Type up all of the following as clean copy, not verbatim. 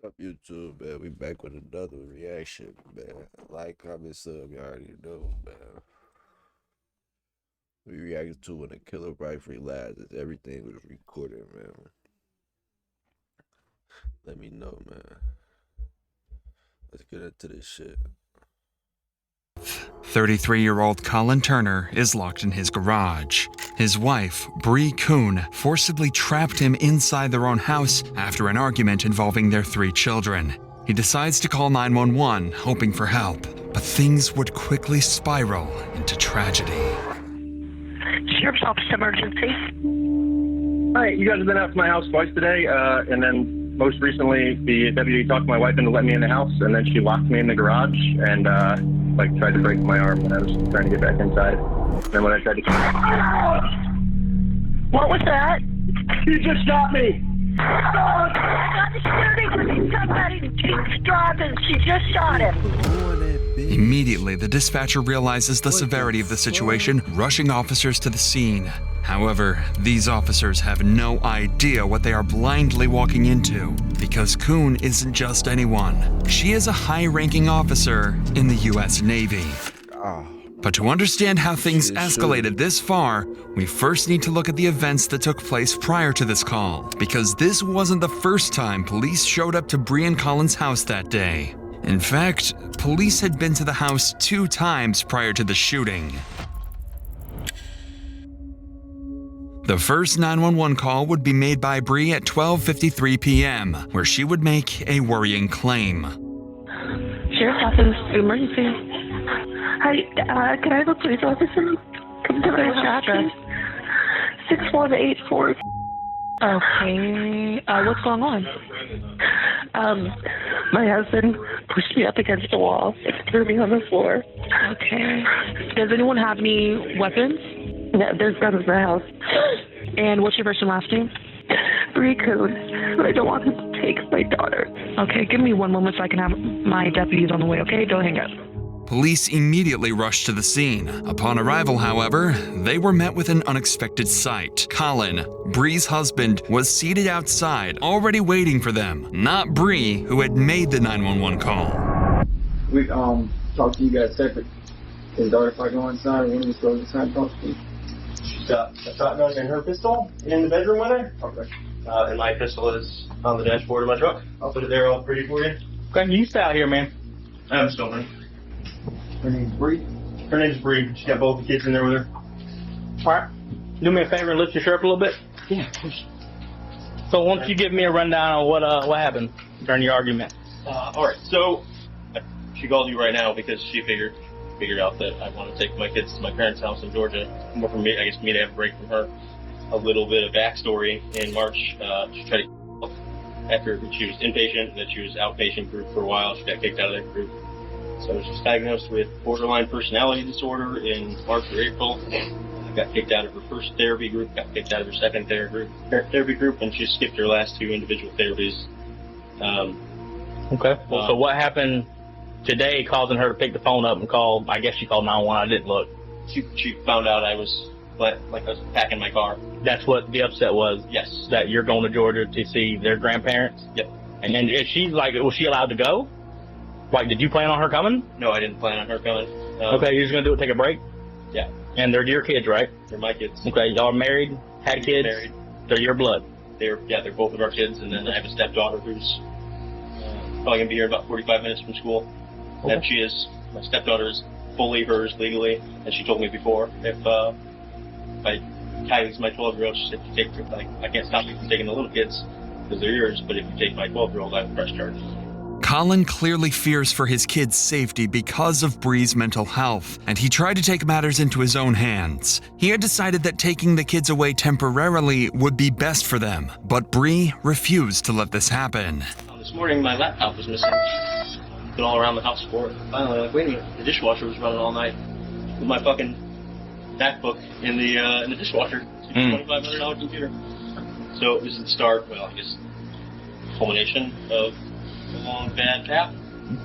Up YouTube, man. We back with another reaction, man. Like, comment, sub, you already know, man. We reacted to when a killer wife realizes everything was recorded, man. Let me know, man. Let's get into this shit. 33-year-old Colin Turner is locked in his garage. His wife, Bree Kuhn, forcibly trapped him inside their own house after an argument involving their 3 children. He decides to call 911, hoping for help, but things would quickly spiral into tragedy. Sheriff's Office emergency. Hi, you guys have been out to my house twice today, and then most recently the deputy talked my wife into letting me in the house, and then she locked me in the garage and tried to break my arm when I was trying to get back inside. And then when I tried to What was that? You just shot me! Oh, I got the shooting with somebody. She's driving. She just shot him. Immediately, the dispatcher realizes the severity of the situation, rushing officers to the scene. However, these officers have no idea what they are blindly walking into, because Kuhn isn't just anyone. She is a high-ranking officer in the U.S. Navy. But to understand how things escalated this far, we first need to look at the events that took place prior to this call, because this wasn't the first time police showed up to Bree and Colin's house that day. In fact, police had been to the house 2 times prior to the shooting. The first 911 call would be made by Bree at 12:53 p.m., where she would make a worrying claim. Sheriff's Office emergency. Hi, can I have a police officer come to my address? 6184. Okay. What's going on? My husband pushed me up against the wall and threw me on the floor. Okay. Does anyone have any weapons? No, there's none in the house. And what's your first and last name? Bree Kuhn. I don't want him to take my daughter. Okay, give me one moment so I can have my deputies on the way, okay? Don't hang up. Police immediately rushed to the scene. Upon arrival, however, they were met with an unexpected sight. Colin, Bree's husband, was seated outside, already waiting for them, not Bree, who had made the 911 call. We talked to you guys separate. His daughter, if I go inside, when we go inside and talk to you. She's got a shotgun and her pistol in the bedroom with her. Okay. And my pistol is on the dashboard of my truck. I'll put it there all pretty for you. Okay, you stay out here, man. I'm still man. Her name's Bree. Her name's Bree. She's got both the kids in there with her. All right. Do me a favor and lift your shirt up a little bit. Yeah, of course. So why don't you give me a rundown on what happened during your argument? All right. So she called you right now because she figured out that I want to take my kids to my parents' house in Georgia. More for me, I guess, me to have a break from her. A little bit of backstory. In March, she tried to after she was inpatient, and then she was outpatient group for a while. She got kicked out of that group. So she was diagnosed with borderline personality disorder in March or April. Got kicked out of her first therapy group, got kicked out of her second therapy group, and she skipped her last 2 individual therapies. Okay. Well, so what happened today causing her to pick the phone up and call? I guess she called 911. I didn't look. She found out I was I was packing my car. That's what the upset was? Yes. That you're going to Georgia to see their grandparents? Yep. And then is she was she allowed to go? Like, did you plan on her coming? No, I didn't plan on her coming. Okay, you're just going to do it, take a break? Yeah. And they're your kids, right? They're my kids. Okay, y'all are married, had kids? Married. They're your blood? They're both of our kids, and then I have a stepdaughter who's probably going to be here in about 45 minutes from school. Okay. And my stepdaughter is fully hers legally, and she told me before, if I Kylie's my 12-year-old, she said, if you take, I can't stop you from taking the little kids, because they're yours, but if you take my 12-year-old, I have press charges. Colin clearly fears for his kids' safety because of Bree's mental health, and he tried to take matters into his own hands. He had decided that taking the kids away temporarily would be best for them, but Bree refused to let this happen. This morning, my laptop was missing. Been all around the house for it. Finally, wait a minute, the dishwasher was running all night with my fucking MacBook in the dishwasher. It's a $2,500 computer. So it was the start, well, I guess, culmination of a long bad tap.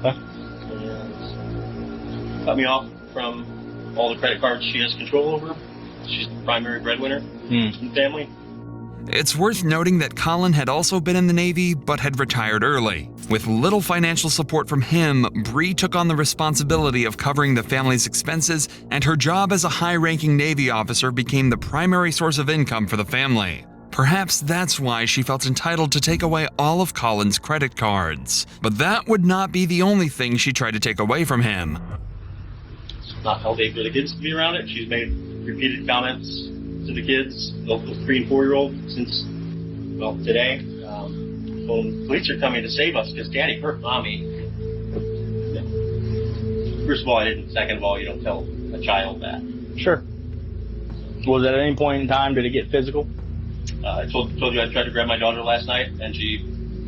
And cut me off from all the credit cards she has control over. She's the primary breadwinner in the family. It's worth noting that Colin had also been in the Navy but had retired early. With little financial support from him, Bree took on the responsibility of covering the family's expenses, and her job as a high-ranking Navy officer became the primary source of income for the family. Perhaps that's why she felt entitled to take away all of Colin's credit cards. But that would not be the only thing she tried to take away from him. It's not healthy for the kids to be around it. She's made repeated comments to the kids, the 3 and 4-year-old, since, well, today. Well, police are coming to save us because Daddy hurt Mommy. First of all, I didn't. Second of all, you don't tell a child that. Sure. Was at any point in time, did it get physical? I told you I tried to grab my daughter last night, and she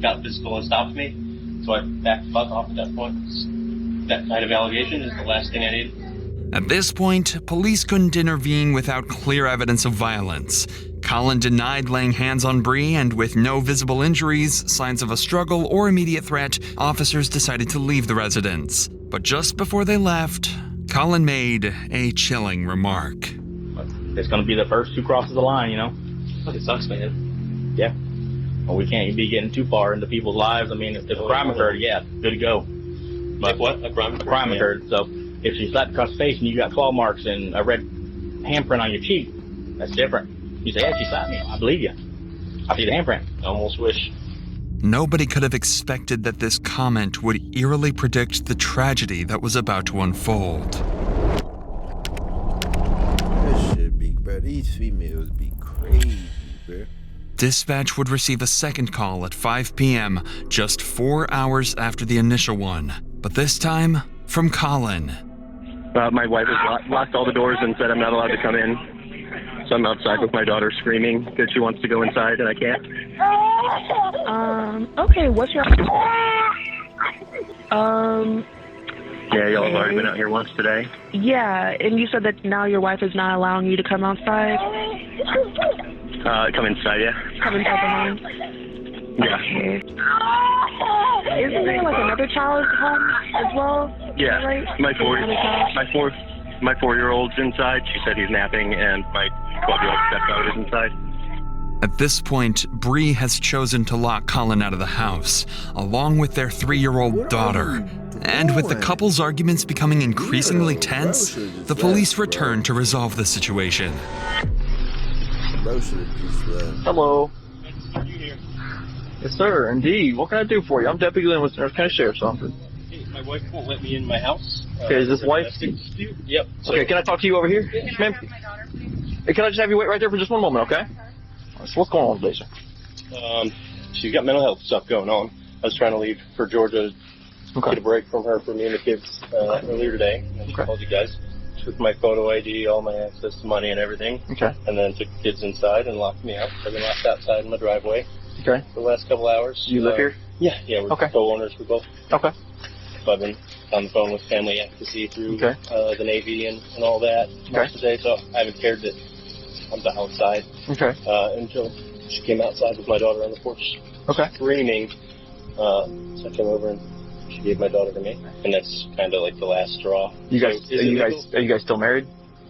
got physical and stopped me. So I backed the fuck off at that point. That kind of allegation is the last thing I need. At this point, police couldn't intervene without clear evidence of violence. Colin denied laying hands on Bree, and with no visible injuries, signs of a struggle, or immediate threat, officers decided to leave the residence. But just before they left, Colin made a chilling remark. It's going to be the first who crosses the line, you know? It sucks, man. Yeah. Well, we can't be getting too far into people's lives. I mean, if a crime occurred, yeah, good to go. But If what? A crime occurred. So if she slapped across the face and you got claw marks and a red handprint on your cheek, that's different. You say, yeah, she slapped me. I believe you. I see the handprint. I almost wish. Nobody could have expected that this comment would eerily predict the tragedy that was about to unfold. That shit be, bro. These females be crazy, bro. Dispatch would receive a second call at 5 p.m., just 4 hours after the initial one. But this time, from Colin. My wife has locked all the doors and said I'm not allowed to come in. So I'm outside with my daughter screaming because she wants to go inside and I can't. Okay, what's your... Yeah, y'all have already been out here once today. Yeah, and you said that now your wife is not allowing you to come outside? Come inside, yeah. Come inside the home? Yeah. Okay. Isn't there like another child home as well? Yeah, Right? my Another child? 4-year-old's inside. She said he's napping, and my 12-year-old stepdaughter is inside. At this point, Bree has chosen to lock Colin out of the house, along with their 3-year-old daughter. And with the couple's arguments becoming increasingly tense, the police return to resolve the situation. Bro should have just left. Hello. Yes, sir. Indeed. What can I do for you? I'm Deputy Glenn with North County Sheriff's Office. Hey, my wife won't let me in my house. Okay, is this wife? Yep. So, Okay, can I talk to you over here? Ma'am? Hey, can I just have you wait right there for just one moment, okay? So what's going on today, sir? she's got mental health stuff going on. I was trying to leave for Georgia to get a break from her for me and the kids earlier today. And she called you guys. Took my photo ID, all my access to money and everything. Okay. And then took the kids inside and locked me out. I've been locked outside in my driveway Okay. for the last couple hours. You live here? Yeah, we're co-owners. We're both. Okay. So I've been on the phone with family advocacy through the Navy and all that most of the day. So I haven't cared that I'm outside until she came outside with my daughter on the porch screaming. So I came over and she gave my daughter to me, and that's kind of like the last straw. You guys, so are you guys still married?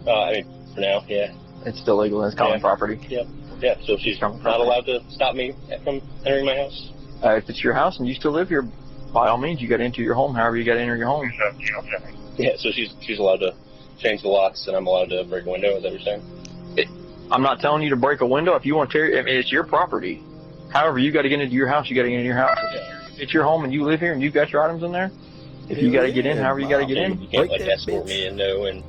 I mean, for now, yeah. It's still legal and it's common property. Yep. Yeah. So she's not allowed to stop me from entering my house. If it's your house and you still live here, by all means, you got to enter your home. However, you got to enter your home. Yeah. So she's allowed to change the locks, and I'm allowed to break a window. Is that what you're saying? I'm not telling you to break a window. If you want to tear, I mean, it's your property. However, you got to get into your house. You got to get into your house. If it's your home and you live here and you got your items in there, if you got to get in, however you got to get in. You can't like escort me in, and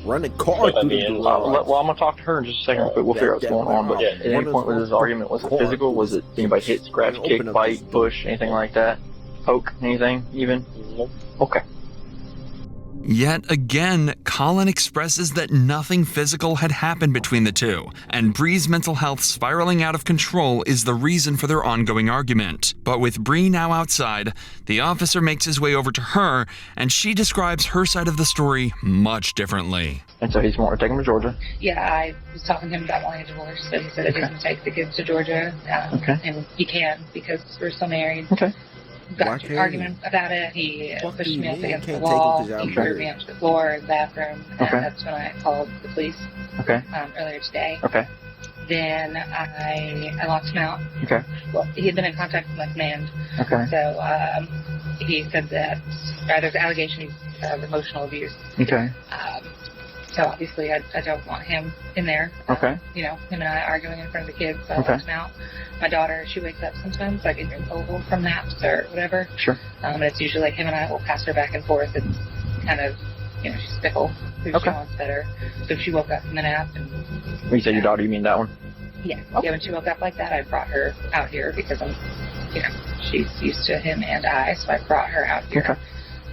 run a car through the door. Well, I'm gonna talk to her in just a second. We'll figure out what's going on. But at any point with this argument, was it physical? Was it anybody hit, scratch, kick, bite, push, anything like that? Poke, anything even? Okay. Yet again, Colin expresses that nothing physical had happened between the two, and Bree's mental health spiraling out of control is the reason for their ongoing argument. But with Bree now outside, the officer makes his way over to her, and she describes her side of the story much differently. And so he's wanting to take him to Georgia? Yeah, I was talking to him about wanting a divorce, so he said that he's going to take the kids to Georgia, and he can because we're still married. Okay. Got into an argument about it. He pushed me up against the wall. He threw me onto the floor in the bathroom. And that's when I called the police earlier today. Okay. Then I locked him out. Okay. Well, he had been in contact with my command. Okay. So he said that there's allegations of emotional abuse. Okay. So obviously I don't want him in there. Okay. You know, him and I arguing in front of the kids, so I locked him out. My daughter, she wakes up sometimes, like in Oval from naps or whatever. Sure. And it's usually like him and I will pass her back and forth. It's kind of, you know, she's fickle. Who she wants better. So she woke up from the nap. And, when you say your daughter, you mean that one? Yeah. Okay. Yeah, when she woke up like that, I brought her out here because she's used to him and I, so I brought her out here.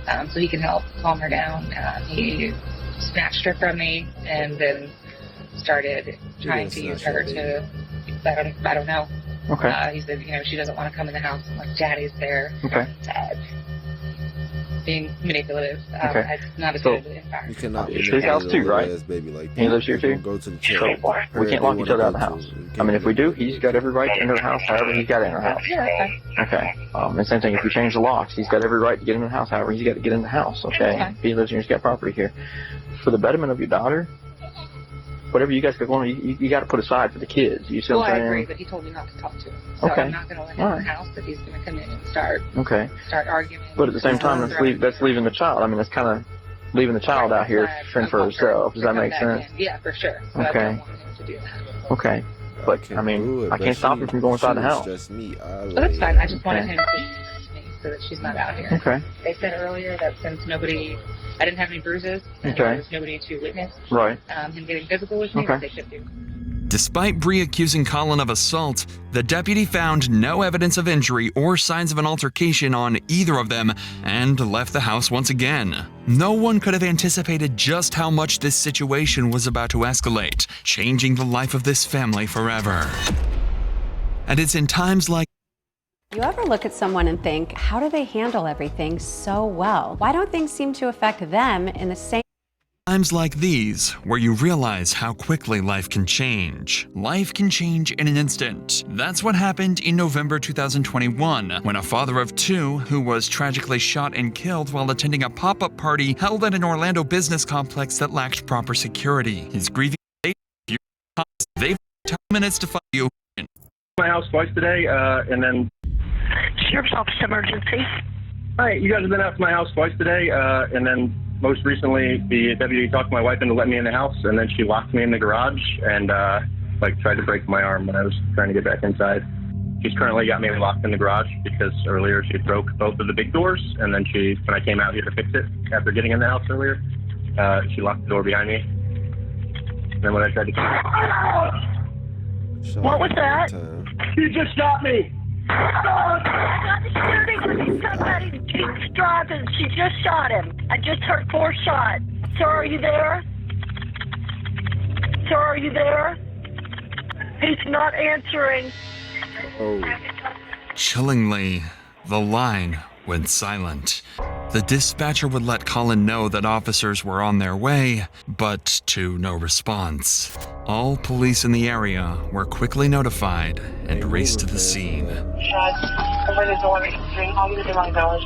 Okay. So he can help calm her down. He snatched her from me and then started trying to use her to, I don't know. Okay. He said, she doesn't want to come in the house. I'm like, Daddy's there. Okay. Being manipulative. Okay. It's not a good environment. You cannot be his house too, right? Baby like He lives here too? Go to the We can't lock each other out of the house. I mean, if we do, he's got every right to enter the house however he's got to enter the house. Yeah, okay. And same thing, if we change the locks, he's got every right to get in the house however he's got to get in the house, okay? If he lives here, he's got property here. For the betterment of your daughter, whatever you guys got going on, you got to put aside for the kids. You see what I'm saying? I agree, but he told me not to talk to him. So I'm not going to let him in the house, but he's going to come in and start arguing. But at the same time, that's leaving the child. I mean, that's kind of leaving the child out here fend for herself. Does that make sense? Yeah, for sure. So I don't want him to do that. Okay. But, I mean, I can't stop him from going inside the house. Well, that's fine. I just wanted him to me so that she's not out here. Okay. They said earlier that since I didn't have any bruises, and there was nobody to witness him getting physical with me, that they should do. Despite Bree accusing Colin of assault, the deputy found no evidence of injury or signs of an altercation on either of them and left the house once again. No one could have anticipated just how much this situation was about to escalate, changing the life of this family forever. And it's in times like You ever look at someone and think, how do they handle everything so well? Why don't things seem to affect them in the same times like these, where you realize how quickly life can change. Life can change in an instant. That's what happened in November 2021, when a father of two, who was tragically shot and killed while attending a pop-up party held at an Orlando business complex that lacked proper security. His grieving they've 10 minutes to find you. My house twice today, and then Sheriff's Office emergency. Hi, you guys have been out to my house twice today, and then most recently, the deputy talked my wife into letting me in the house, and then she locked me in the garage and tried to break my arm when I was trying to get back inside. She's currently got me locked in the garage because earlier she broke both of the big doors, and then when I came out here to fix it after getting in the house earlier, she locked the door behind me. And then when I tried to What was that? He just shot me! I got the shooting. Somebody keeps driving. She just shot him. I just heard 4 shots. Sir, are you there? Sir, are you there? He's not answering. Oh. Chillingly, the line went silent. The dispatcher would let Colin know that officers were on their way, but to no response. All police in the area were quickly notified and raced to the scene. Over the door. I'll use the wrong village.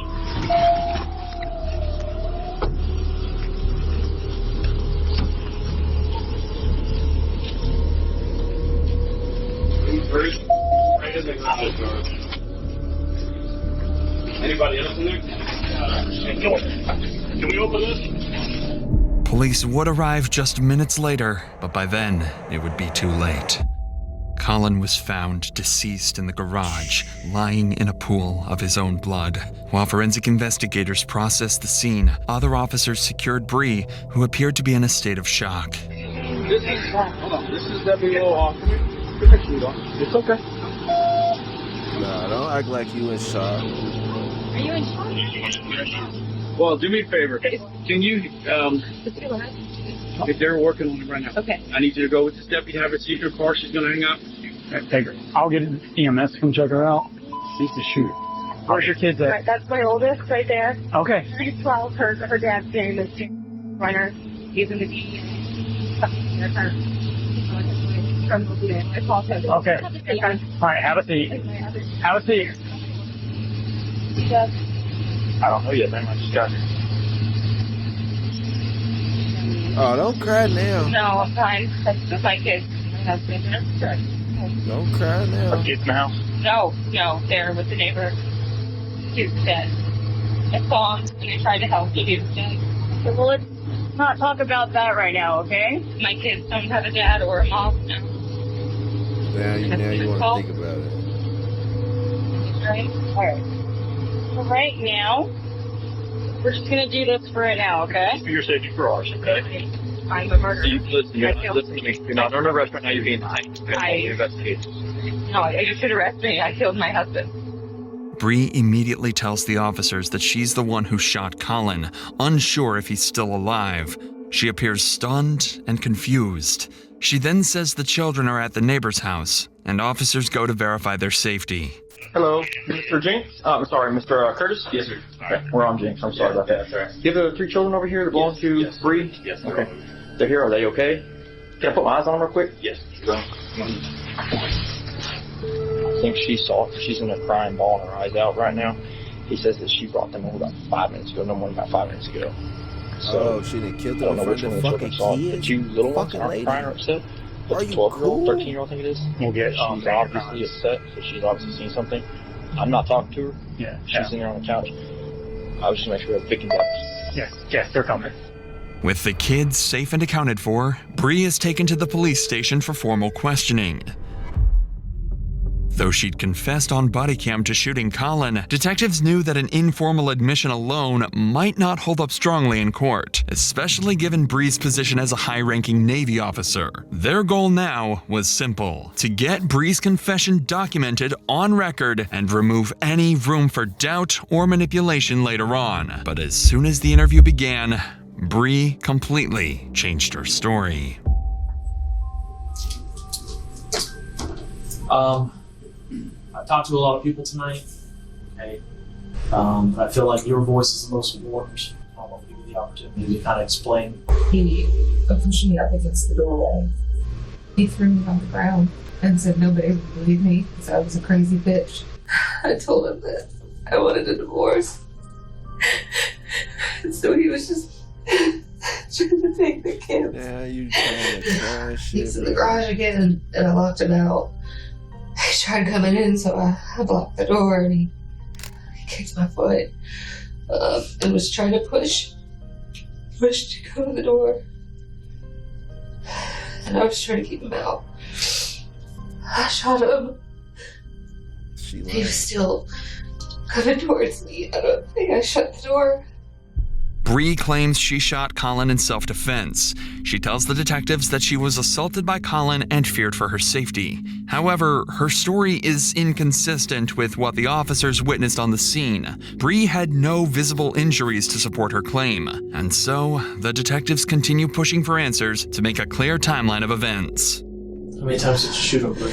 Anybody else in there? Can we open this? Police would arrive just minutes later, but by then, it would be too late. Colin was found deceased in the garage, lying in a pool of his own blood. While forensic investigators processed the scene, other officers secured Bree, who appeared to be in a state of shock. This is Deputy Officer. It's okay. Nah, don't act like you in shock. Are you in shock? Well, do me a favor. Can you, if they're working on it right now. Okay. I need you to go with this deputy, have her see her car. She's going to hang out. Take her. I'll get EMS to come check her out. She's the shooter. Where's your kids at? Right, that's my oldest right there. Okay. She's 12. Her dad's name is Runner. He's in the D. Okay. All right, have a seat. Have a seat. I don't know yet, man. I just got here. Oh, don't cry now. No, I'm fine. That's just my kids. husband. Don't cry now. Kids in the house? No, they're with the neighbor. He was dead. I saw him and I tried to help, but he was dead. Okay, well, let's not talk about that right now, okay? My kids don't have a dad or a mom now. Now you want to think about it. Right? Alright. So right now, we're just going to do this for right now, okay? For your safety, for ours, okay? I'm a murderer. Listen to me. You're not under arrest right now. You're being behind. No, you should arrest me. I killed my husband. Bree immediately tells the officers that she's the one who shot Colin, unsure if he's still alive. She appears stunned and confused. She then says the children are at the neighbor's house, and officers go to verify their safety. Hello, Mr. Jinx? I'm sorry, Mr. Curtis? Yes, sir. Okay, we're on Jinx. I'm sorry about that. That's all right. You have the 3 children over here that belong to Bree? Yes. Okay. They're here. Are they okay? Can I put my eyes on them real quick? Yes. I think she saw it. She's in a crying ball and her eyes out right now. He says that she brought them over about 5 minutes ago. No more than about 5 minutes ago. So, she didn't kill I them don't know in which front one of of the the children fucking saw it. The kids. 2 little ones Fucking aren't lady. crying or upset. But Are the you 12-year-old, cool? 13-year-old, I think it is. We'll get She's obviously upset, so she's obviously seen something. I'm not talking to her. Yeah. She's sitting there on the couch. I was just making sure we have victims out. Yes, they're coming. With the kids safe and accounted for, Bree is taken to the police station for formal questioning. Though she'd confessed on body cam to shooting Colin, detectives knew that an informal admission alone might not hold up strongly in court, especially given Bree's position as a high-ranking Navy officer. Their goal now was simple: to get Bree's confession documented on record and remove any room for doubt or manipulation later on. But as soon as the interview began, Bree completely changed her story. I talked to a lot of people tonight. Okay. I feel like your voice is the most important. I want to give you the opportunity to kind of explain. He pushed me up against the doorway. He threw me on the ground and said nobody would believe me because I was a crazy bitch. I told him that I wanted a divorce. And so he was just trying to take the kids. Now you trying to cry shit. He's in the garage again and I locked him out. He tried coming in, so I blocked the door and he kicked my foot and was trying to push to go to the door. And I was trying to keep him out. I shot him. He was still coming towards me. I don't think I shut the door. Bree claims she shot Colin in self-defense. She tells the detectives that she was assaulted by Colin and feared for her safety. However, her story is inconsistent with what the officers witnessed on the scene. Bree had no visible injuries to support her claim, and so the detectives continue pushing for answers to make a clear timeline of events. How many times did you shoot him, Bree?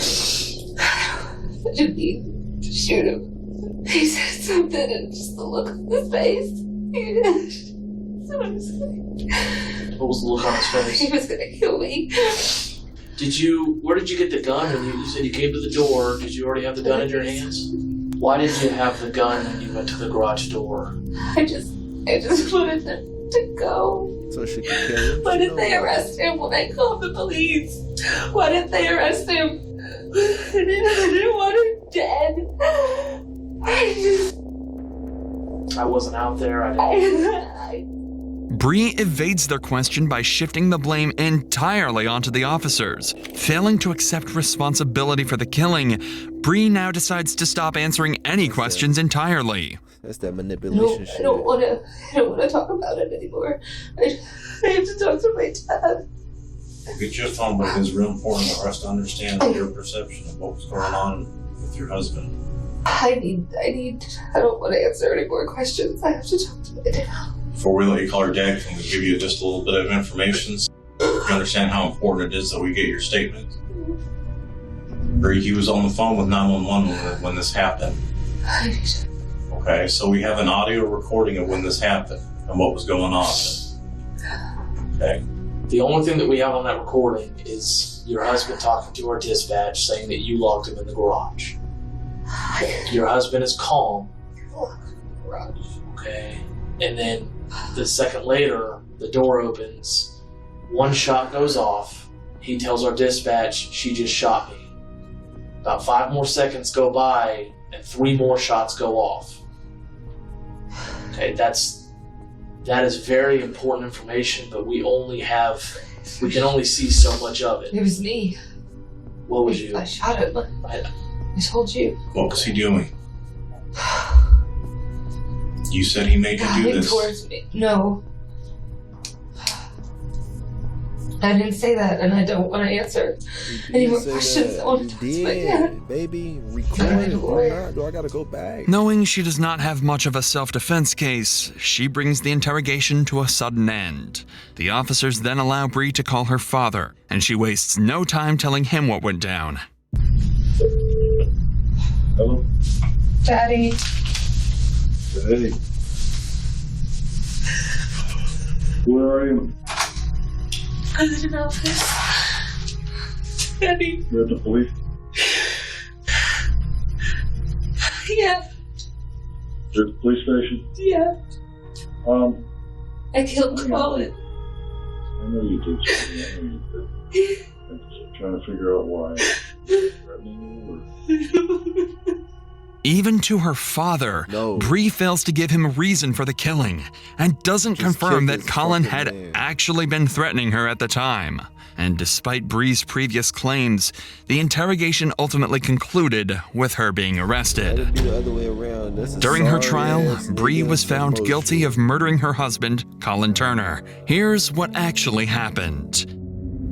I didn't mean to shoot him. He said something and just the look on his face. What was the look on his face? He was gonna kill me. Where did you get the gun? And you said you came to the door. Did you already have the gun in your hands? Why did you have the gun when you went to the garage door? I just wanted them to go. So she could kill him? Why didn't they arrest him when I called the police? Why didn't they arrest him? I didn't want him dead. I wasn't out there. Bree evades their question by shifting the blame entirely onto the officers. Failing to accept responsibility for the killing, Bree now decides to stop answering any questions entirely. That's that manipulation shit. I don't want to talk about it anymore. I have to talk to my dad. Get your phone book is real important for us to understand your perception of what was going on with your husband. I don't want to answer any more questions. I have to talk to my dad. Before we let you call her dad, can we give you just a little bit of information so you understand how important it is that we get your statement? Bree, he was on the phone with 911 when this happened. Okay, so we have an audio recording of when this happened and what was going on. Okay. The only thing that we have on that recording is your husband talking to our dispatch saying that you locked him in the garage. Your husband is calm. Okay. And then the second later, the door opens, one shot goes off, He tells our dispatch, she just shot me. About 5 more seconds go by, and 3 more shots go off. Okay, that is very important information, but we can only see so much of it. It was me. What was you? I shot him. I told you. What was he doing? You said he made you do Coming this. towards me. No. I didn't say that, and I don't want to answer any more questions. I want to talk to my dad. Baby, record it or not? Do I gotta go back? Knowing she does not have much of a self-defense case, she brings the interrogation to a sudden end. The officers then allow Bree to call her father, and she wastes no time telling him what went down. Hello? Daddy. Hey. Where are you? I'm in an office. Daddy. You're at the police? Yeah. You're at the police station? Yeah. I killed I Colin. know you did, Sonny. I know you did. I'm just trying to figure out why. Threatening you or... Even to her father, Bree fails to give him a reason for the killing and doesn't confirm that Colin had actually been threatening her at the time. And despite Bree's previous claims, the interrogation ultimately concluded with her being arrested. During her trial, Bree was found guilty of murdering her husband, Colin Turner. Here's what actually happened.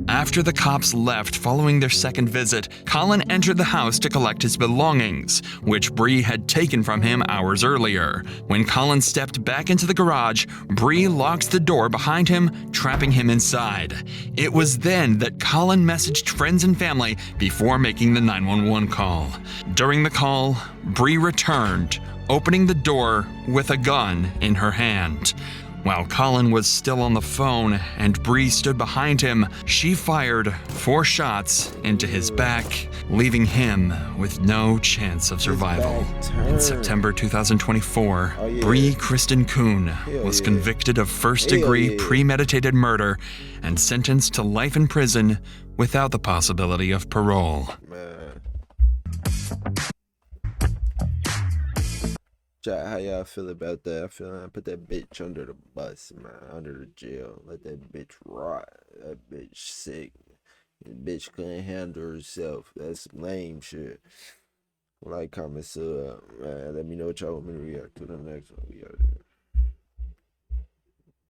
After the cops left following their second visit, Colin entered the house to collect his belongings, which Bree had taken from him hours earlier. When Colin stepped back into the garage, Bree locked the door behind him, trapping him inside. It was then that Colin messaged friends and family before making the 911 call. During the call, Bree returned, opening the door with a gun in her hand. While Colin was still on the phone and Bree stood behind him, she fired 4 shots into his back, leaving him with no chance of survival. In September 2024, Bree Kristen Kuhn was convicted of first-degree premeditated murder and sentenced to life in prison without the possibility of parole. Chat, how y'all feel about that? I feel like I put that bitch under the bus, man, under the jail. Let that bitch rot. That bitch sick. That bitch couldn't handle herself. That's some lame shit. Like, comment, sub, man. Let me know what y'all want me to react to the next one. We out.